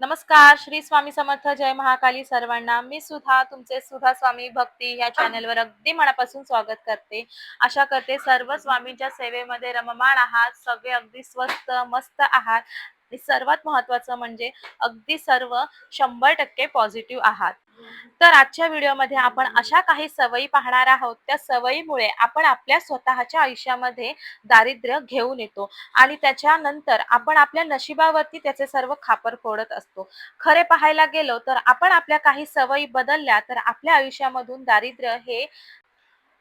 नमस्कार, श्री स्वामी समर्थ, जय महाकाली सर्वांना. मी सुधा, तुमचे सुधा स्वामी भक्ती या चॅनलवर अगदी मनापासून स्वागत करते. आशा करते सर्व स्वामींच्या सेवेमध्ये रममाण आहात, सगळे अगदी स्वस्त मस्त आहात आणि सर्वात महत्त्वाचं म्हणजे अगदी सर्व 100% पॉझिटिव्ह आहात. तर आजच्या व्हिडिओमध्ये आपण अशा काही सवयी पाहणार आहोत. त्या सवयीमुळे आपण आपल्या स्वतःच्या आयुष्यामध्ये दारिद्र्य घेऊन येतो आणि त्याच्यानंतर आपण आपल्या नशिबावरती त्याचे सर्व खापर फोडत असतो. खरे पाहायला गेलो तर आपण आपल्या काही सवयी बदलल्या तर आपल्या आयुष्यामधून दारिद्र्य हे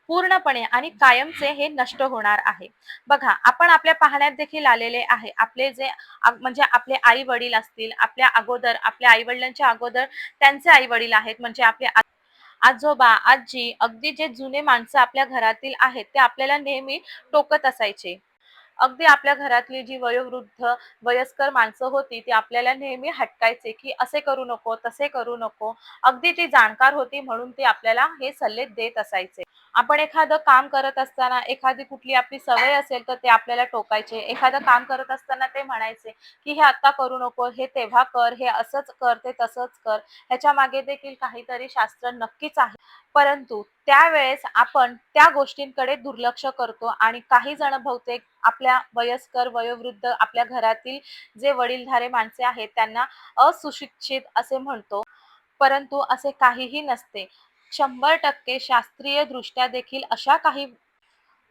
पूर्णपणे आणि कायमचे हे नष्ट होणार आहे. बघा, आपण आपल्या पाहण्यात देखील आलेले आहे. आपले जे म्हणजे आपले आई वडील असतील, आपल्या अगोदर आपल्या आई वडिलांच्या अगोदर त्यांचे आई वडील आहेत, म्हणजे आपले आजोबा, आजी, अगदी जे जुने माणसं आपल्या घरातील आहेत, ते आपल्याला नेहमी टोकत असायचे. अगदी आपल्या घरातली जी वयोवृद्ध, वयस्कर माणसं होती, ती आपल्याला नेहमी हटकायचे, की असे करू नको, तसे करू नको. अगदी ती जाणकार होती म्हणून ते आपल्याला हे सल्ले देत असायचे. आपण एखादं काम करत असताना, एखादी कुठली आपली सवय असेल, तर ते आपल्याला टोकायचे. एखादं काम करत असताना ते म्हणायचे, की "हे आता करू नको, हे तेव्हा कर, हे असंच कर, ते तसंच कर." ह्याच्या मागे देखील काहीतरी शास्त्र नक्कीच आहे. परंतु त्यावेळेस आपण त्या गोष्टींकडे दुर्लक्ष करतो आणि काही जण बहुतेक आपल्या वयस्कर, वयोवृद्ध आपल्या घरातील जे वडीलधारे माणसे आहेत त्यांना अशिक्षित असे म्हणतो. परंतु असे काहीही नसते. 100% शास्त्रीय दृष्ट्या देखील अशा काही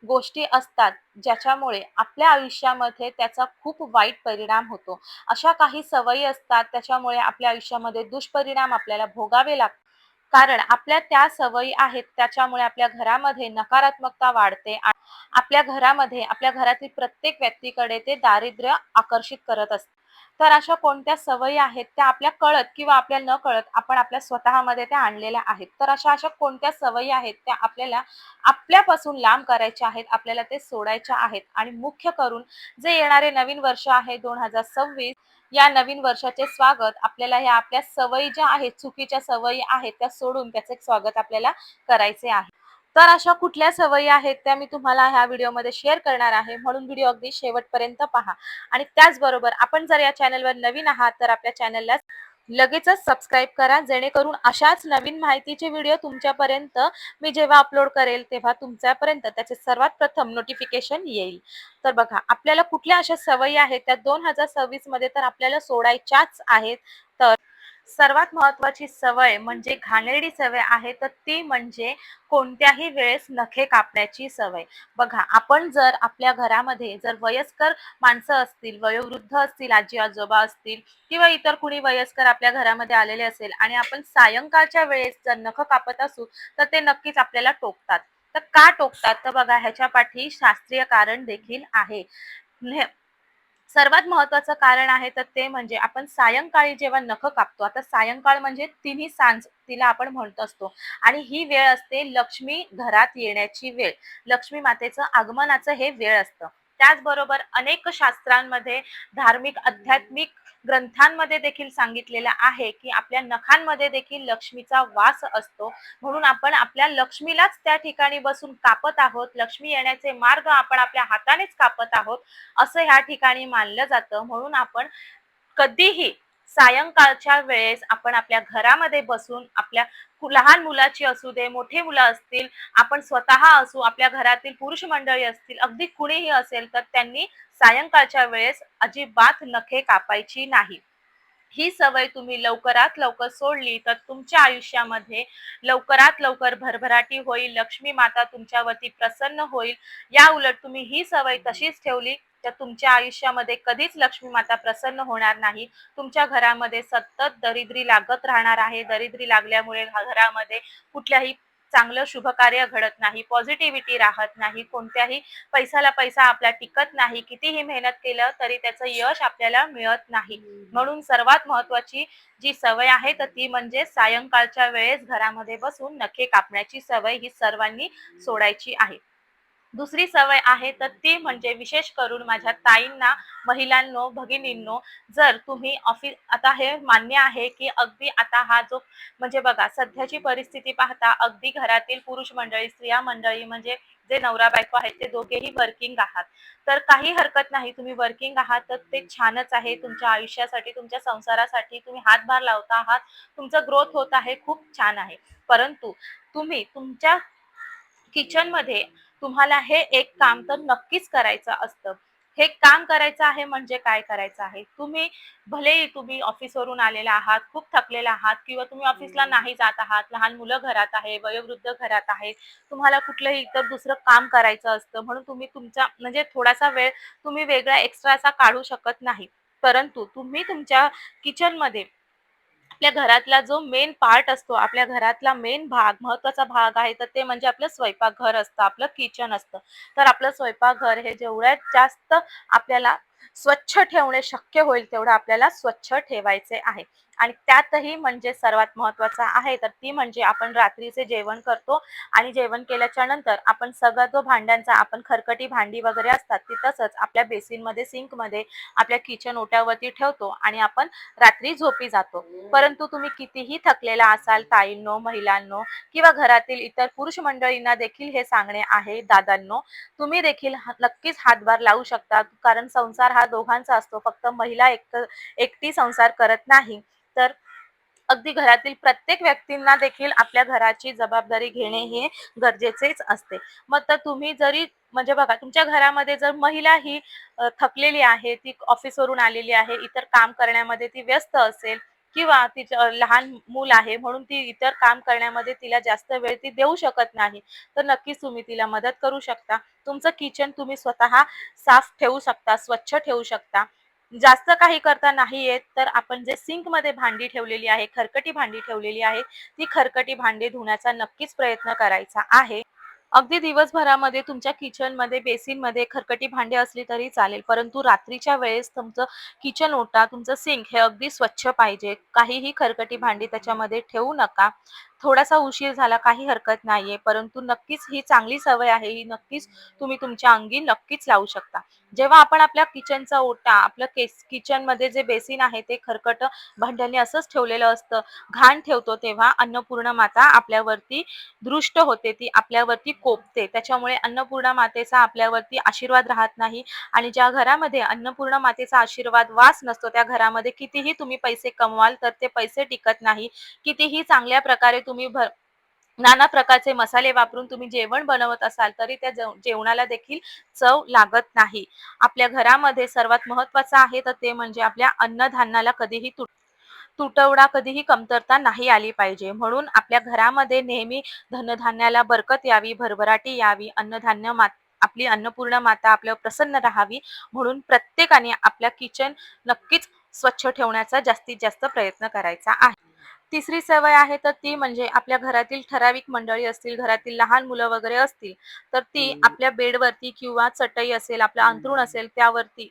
गोष्टी असतात, ज्याच्यामुळे आपल्या आयुष्यामध्ये त्याचा खूप वाईट परिणाम होतो. अशा काही सवयी असतात, त्याच्यामुळे आपल्या आयुष्यामध्ये दुष्परिणाम आपल्याला भोगावे लागतात. कारण आपल्या त्या सवयी आहेत, त्याच्यामुळे आपल्या घरामध्ये नकारात्मकता वाढते आणि आपल्या घरामध्ये, आपल्या घरातील प्रत्येक व्यक्तीकडे ते दारिद्र्य आकर्षित करत असते. तर अशा कोणत्या सवयी आहेत, त्या आपल्या कळत किंवा आपल्या नकळत आपण आपल्या स्वतःमध्ये त्या आणलेल्या आहेत. तर अशा अशा कोणत्या सवयी आहेत, त्या आपल्याला आपल्यापासून लांब करायच्या आहेत, आपल्याला ते सोडायच्या आहेत. आणि मुख्य करून जे येणारे नवीन वर्ष आहे 2026, या नवीन वर्षाचे स्वागत आपल्याला ह्या आपल्या सवयी ज्या आहेत, चुकीच्या सवयी आहेत, त्या सोडून त्याचे स्वागत आपल्याला करायचे आहे. तर अशा कुठल्या सवयी आहेत त्या मी तुम्हाला ह्या व्हिडिओमध्ये शेअर करणार आहे, म्हणून व्हिडिओ अगदी शेवटपर्यंत पहा. आणि त्याचबरोबर आपण जर या चॅनलवर नवीन आहात तर आपल्या चॅनलला लगेचच सबस्क्राईब करा, जेणेकरून अशाच नवीन माहितीचे व्हिडिओ तुमच्यापर्यंत मी जेव्हा अपलोड करेल तेव्हा तुमच्यापर्यंत त्याचे सर्वात प्रथम नोटिफिकेशन येईल. तर बघा, आपल्याला कुठल्या अशा सवयी आहेत त्या 2026 मध्ये तर आपल्याला सोडायच्याच आहेत. तर सर्वात महत्त्वाची सवय म्हणजे घाणेरडी सवय आहे, तर ती म्हणजे कोणत्याही वेळेस नखे कापण्याची सवय. बघा, आपण जर आपल्या घरामध्ये जर वयस्कर माणसं असतील, वयोवृद्ध असतील, आजी-आजोबा असतील किंवा इतर कुणी वयस्कर आपल्या घरामध्ये आलेले असेल आणि आपण सायंकाळच्या वेळेस जर नखं कापत असू, तर ते नक्कीच आपल्याला टोकतात. तर का टोकतात? तर बघा, ह्याच्या पाठी शास्त्रीय कारण देखील आहे. सर्वात महत्त्वाचं कारण आहे तर ते म्हणजे आपण सायंकाळी जेव्हा नखं कापतो, आता सायंकाळ म्हणजे तिन्ही सांज तिला आपण म्हणत असतो आणि ही वेळ असते लक्ष्मी घरात येण्याची वेळ. लक्ष्मी मातेचं आगमनाचं हे वेळ असतं. त्याचबरोबर अनेक शास्त्रांमध्ये, धार्मिक आध्यात्मिक ग्रंथांमध्ये देखील सांगितलेलं आहे, की आपल्या नखांमध्ये देखील लक्ष्मीचा वास असतो. म्हणून आपण आपल्या लक्ष्मीलाच त्या ठिकाणी बसून कापत आहोत. लक्ष्मी येण्याचे मार्ग आपण आपल्या हातानेच कापत आहोत, असं ह्या ठिकाणी मानलं जातं. म्हणून आपण कधीही सायंकाळच्या वेळेस आपण आपल्या घरामध्ये बसून आपल्या लहान मुलाची असू दे, मोठे मुलं असतील, आपण स्वतः असू, आपल्या घरातील पुरुष मंडळी असतील, अगदी कुणीही असेल, तर त्यांनी सायंकाळच्या वेळेस अजिबात नखे कापायची नाही. ही सवय तुम्ही लवकरात लवकर सोडली तर तुमच्या आयुष्यामध्ये लवकरात लवकर भरभराटी होईल, लक्ष्मी माता तुमच्यावरती प्रसन्न होईल. या उलट तुम्ही ही सवय तशीच ठेवली तर तुमच्या आयुष्यामध्ये कधीच लक्ष्मी माता प्रसन्न होणार नाही. तुमच्या घरामध्ये सतत दरिद्री लागत राहणार आहे. दरिद्री लागल्यामुळे घरामध्ये कुठल्याही चांगलं शुभ कार्य घडत नाही, पॉझिटिव्हिटी राहत नाही, कोणत्याही पैशाला पैसा आपला टिकत नाही, कितीही मेहनत केलं तरी त्याचं यश आपल्याला मिळत नाही. म्हणून सर्वात महत्त्वाची जी सवय आहे तर ती म्हणजे सायंकाळच्या वेळेस घरामध्ये बसून नखे कापण्याची सवय ही सर्वांनी सोडायची आहे. दुसरी सवय आहे तर ती म्हणजे विशेष करून माझ्या ताईंना, महिलांनो, भगिनींनो, जर तुम्ही ऑफिस आता हे मान्य आहे, की अगदी आता हा जो म्हणजे बघा सध्याची परिस्थिती पाहता अगदी घरातील पुरुष मंडळी, स्त्रिया मंडळी म्हणजे जे नवरा-बायको आहेत ते दोघेही वर्किंग आहात. तर काही हरकत नाही तुम्ही वर्किंग आहात तर ते छानच आहे. तुमच्या आयुष्यासाठी, तुमच्या संसारासाठी तुम्ही हातभार लावता आहात. तुमचं ग्रोथ होत आहे, खूप छान आहे. परंतु तुम्ही तुमच्या किचनमध्ये तुम्हाला हे एक काम तर नक्कीच करायचं असतं. हे काम करायचं आहे म्हणजे काय करायचं आहे? भलेही तुम्ही ऑफिसवरून आलेला आहात, खूप थकलेला आहात किंवा तुम्ही ऑफिसला नाही जात आहात, लहान मुलं घरात आहे, वयोवृद्ध घरात आहे, तुम्हाला कुठलंही इतर दुसरं काम करायचं असतं म्हणून तुम्ही तुमचा म्हणजे थोडासा वेळ तुम्ही वेगळा एक्स्ट्राचा काढू शकत नाही. परंतु तुम्ही तुमच्या किचनमध्ये आपल्या घरातला जो मेन पार्ट असतो, आपल्या घरातला मेन भाग, महत्त्वाचा भाग आहे, तर ते म्हणजे आपलं स्वयंपाकघर असतं, आपलं किचन असतं. तर आपलं स्वयंपाकघर हे जेवढ्यात जास्त आपल्याला स्वच्छ ठेवणे शक्य होईल, तेवढं आपल्याला स्वच्छ ठेवायचे आहे. आणि त्यातही म्हणजे सर्वात महत्त्वाचं आहे, तर ती म्हणजे आपण रात्रीचे जेवण करतो आणि जेवण केल्याच्या नंतर आपण सगळा जो भांड्यांचा आपण खरकटी भांडी वगैरे असतात, ती तसंच आपल्या बेसिनमध्ये, सिंकमध्ये, आपल्या किचन ओट्यावरती ठेवतो आणि आपण रात्री झोपी जातो. परंतु तुम्ही कितीही थकलेला असाल ताईंनो, महिलांनो किंवा घरातील इतर पुरुष मंडळींना देखील हे सांगणे आहे दादांनो, तुम्ही देखील नक्कीच हातभार लावू शकता. कारण संसार हा दोघांचा असतो. फक्त महिला एकटी संसार करत नाही. तर अगदी घरातील प्रत्येक व्यक्तींना देखील आपल्या घराची जबाबदारी घेणे हे गरजेचेच असते. मग तर तुम्ही जरी म्हणजे बघा तुमच्या घरामध्ये जर महिला ही थकलेली आहे, ती ऑफिसवरून आलेली आहे, इतर काम करण्यामध्ये ती व्यस्त असेल किंवा तिचं लहान मूल आहे म्हणून ती इतर काम करण्यामध्ये तिला जास्त वेळ ती देऊ शकत नाही, तर नक्कीच तुम्ही तिला मदत करू शकता. तुमचं किचन तुम्ही स्वतः साफ ठेवू शकता, स्वच्छ ठेवू शकता. जास्त काही करता नाही येत, तर आपण जे सिंकमध्ये भांडी ठेवलेली आहे, खरकटी भांडी ठेवलेली आहे, ती खरकटी भांडी धुण्याचा नक्कीच प्रयत्न करायचा आहे. अगदी दिवसभरामध्ये तुमच्या किचनमध्ये, बेसिनमध्ये खरकटी भांडी असली तरी चालेल, परंतु रात्रीच्या वेळेस तुमचं किचन ओटा, तुमचं सिंक हे अगदी स्वच्छ पाहिजे. काहीही खरकटी भांडी त्याच्यामध्ये ठेवू नका. थोडासा उशीर झाला काही हरकत नाहीये, परंतु नक्कीच ही चांगली सवय आहे. ही नक्कीच तुम्ही तुमच्या अंगी नक्कीच लावू शकता. जेव्हा आपण आपल्या किचनचा ओटा, आपलं किचनमध्ये जे बेसिन आहे ते खरकट भांड्यांनी असंच ठेवलेलं असतं, घाण ठेवतो, तेव्हा अन्नपूर्णा माता आपल्यावरती दृष्ट होते, ती आपल्यावरती कोपते. त्याच्यामुळे अन्नपूर्णा मातेचा आपल्यावरती आशीर्वाद राहत नाही आणि ज्या घरामध्ये अन्नपूर्णा मातेचा आशीर्वाद वास नसतो, त्या घरामध्ये कितीही तुम्ही पैसे कमवाल, तर ते पैसे टिकत नाही. कितीही चांगल्या प्रकारे तुम्ही नाना प्रकारचे मसाले वापरून तुम्ही जेवण बनवत असाल, तरी त्या जेवणाला देखील चव लागत नाही. आपल्या घरामध्ये सर्वात महत्त्वाचं आहे, तर ते म्हणजे आपल्या अन्नधान्याला कधीही तुटवडा कधीही कमतरता नाही आली पाहिजे. म्हणून आपल्या घरामध्ये नेहमी धनधान्याला बरकत यावी, भरभराटी यावी, आपली अन्नपूर्णा माता आपल्यावर प्रसन्न राहावी, म्हणून प्रत्येकाने आपल्या किचन नक्कीच स्वच्छ ठेवण्याचा जास्तीत जास्त प्रयत्न करायचा आहे. तिसरी सवय आहे तर ती म्हणजे आपल्या घरातील ठराविक मंडळी असतील, घरातील लहान मुलं वगैरे असतील, तर ती आपल्या बेडवरती किंवा चटई असेल, आपलं अंथरूण असेल,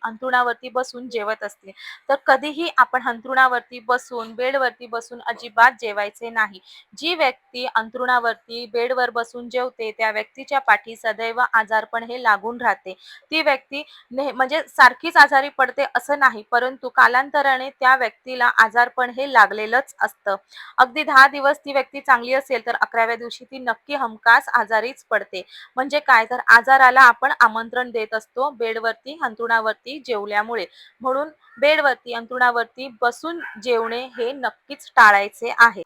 अंथरुणावरती बसून जेवत असतील. तर कधीही आपण अंथरुणावरती बसून, बेडवरती बसून अजिबात जेवायचे नाही. जी व्यक्ती अंथरुणावरती, बेडवर बसून जेवते, त्या व्यक्तीच्या पाठी सदैव आजारपण हे लागून राहते. ती व्यक्ती म्हणजे सारखीच आजारी पडते असं नाही, परंतु कालांतराने त्या व्यक्तीला आजारपण हे लागलेलंच असतं. अगदी 10 दिवस ती व्यक्ती चांगली असेल, तर 11व्या दिवशी ती नक्की हमखास आजारीच पडते. म्हणजे काय, तर आजाराला आपण आमंत्रण देत असतो बेडवरती, अंथरुणावरती जेवल्यामुळे. म्हणून बेडवरती, अंथरुणावरती बसून जेवणे हे नक्कीच टाळायचे आहे.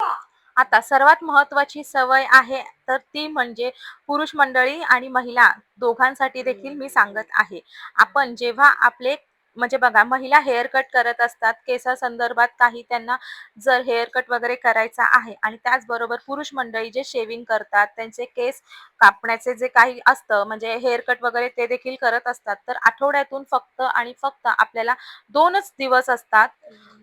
आता सर्वात महत्त्वाची सवय आहे, तर ती म्हणजे पुरुष मंडळी आणि महिला दोघांसाठी देखील मी सांगत आहे. आपण जेव्हा आपले म्हणजे बघा महिला हेअर कट करत असतात, केसासंदर्भात काही त्यांना जर हेअर कट वगैरे करायचा आहे आणि त्याचबरोबर पुरुष मंडळी जे शेव्हिंग करतात, त्यांचे केस कापण्याचे जे काही असतं म्हणजे हेअर कट वगैरे ते देखील करत असतात. तर आठवड्यातून फक्त आणि फक्त आपल्याला 2च दिवस असतात,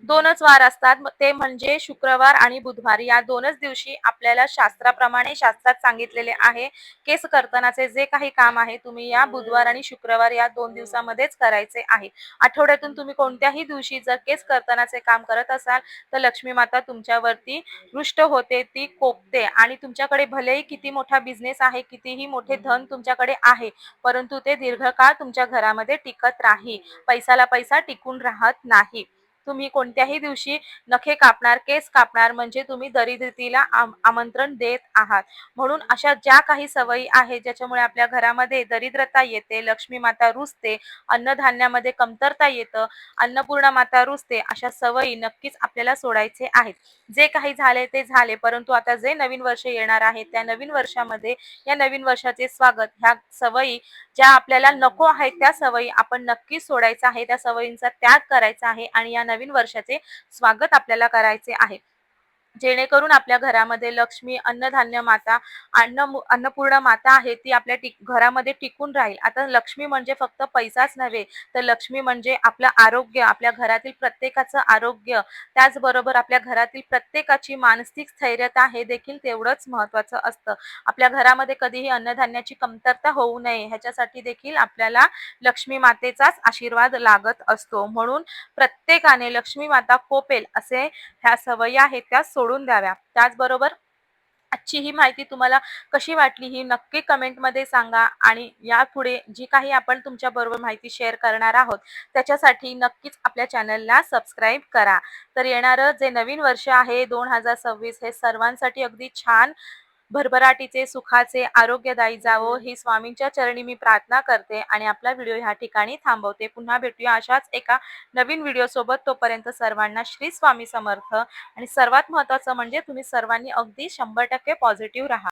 2च वार असतात. ते म्हणजे शुक्रवार आणि बुधवार. या 2च दिवशी आपल्याला शास्त्राप्रमाणे शास्त्रात सांगितलेले आहे, केस कर्तनाचे जे काही काम आहे तुम्ही या बुधवार आणि शुक्रवार या 2 दिवसामध्येच करायचे आहे. आठवड्यातून तुम्ही कोणत्याही दिवशी जर केस कर्तनाचे काम करत असाल तर लक्ष्मी माता तुमच्यावरती रुष्ट होते, ती कोपते आणि तुमच्याकडे भलेही किती मोठा बिझनेस आहे, कितीही मोठे धन तुमच्याकडे आहे, परंतु ते दीर्घकाळ तुमच्या घरामध्ये टिकत राही. पैसाला पैसा टिकून राहत नाही. तुम्ही कोणत्याही दिवशी नखे कापणार, केस कापणार म्हणजे तुम्ही दरिद्रतेला आमंत्रण देत आहात. म्हणून अशा ज्या काही सवयी आहेत ज्याच्यामुळे आपल्या घरामध्ये दरिद्रता येते, लक्ष्मी माता रुसते, अन्नधान्यामध्ये कमतरता येतं, अन्नपूर्णा माता रुसते, अशा सवयी नक्कीच आपल्याला सोडायचे आहेत. जे काही झाले ते झाले, परंतु आता जे नवीन वर्ष येणार आहे त्या नवीन वर्षामध्ये या नवीन वर्षाचे स्वागत, ह्या सवयी ज्या आपल्याला नको आहेत त्या सवयी आपण नक्कीच सोडायचा आहे, त्या सवयींचा त्याग करायचा आहे आणि या नवीन वर्षाचे स्वागत आपल्याला करायचे आहे. जेणेकरून आपल्या घरामध्ये लक्ष्मी, अन्नधान्य माता, अन्नपूर्णा माता आहे ती आपल्या घरामध्ये टिकून राहील. आता लक्ष्मी म्हणजे फक्त पैसाच नव्हे, तर लक्ष्मी म्हणजे आपलं आरोग्य, आपल्या घरातील प्रत्येकाचं आरोग्य, त्याचबरोबर आपल्या घरातील प्रत्येकाची मानसिक स्थैर्यता हे देखील तेवढंच महत्त्वाचं असतं. आपल्या घरामध्ये कधीही अन्नधान्याची कमतरता होऊ नये ह्याच्यासाठी देखील आपल्याला लक्ष्मी मातेचाच आशीर्वाद लागत असतो. म्हणून प्रत्येकाने लक्ष्मी माता कोपेल असे ह्या सवयी आहेत त्या सोडून द्याव्या. त्याचबरोबर आजची ही माहिती तुम्हाला कशी वाटली ही नक्की कमेंटमध्ये सांगा आणि यापुढे जी काही आपण तुमच्या बरोबर माहिती शेअर करणार आहोत त्याच्यासाठी नक्कीच आपल्या चॅनलला सबस्क्राईब करा. तर येणारं जे नवीन वर्ष आहे 2026 हे सर्वांसाठी अगदी छान, भरभराटीचे, सुखाचे, आरोग्यदायी जावो ही स्वामींच्या चरणी मी प्रार्थना करते आणि आपला व्हिडिओ ह्या ठिकाणी थांबवते. पुन्हा भेटूया अशाच एका नवीन व्हिडिओ सोबत. तोपर्यंत सर्वांना श्री स्वामी समर्थ आणि सर्वात महत्त्वाचं म्हणजे तुम्ही सर्वांनी अगदी 100% पॉझिटिव्ह राहा.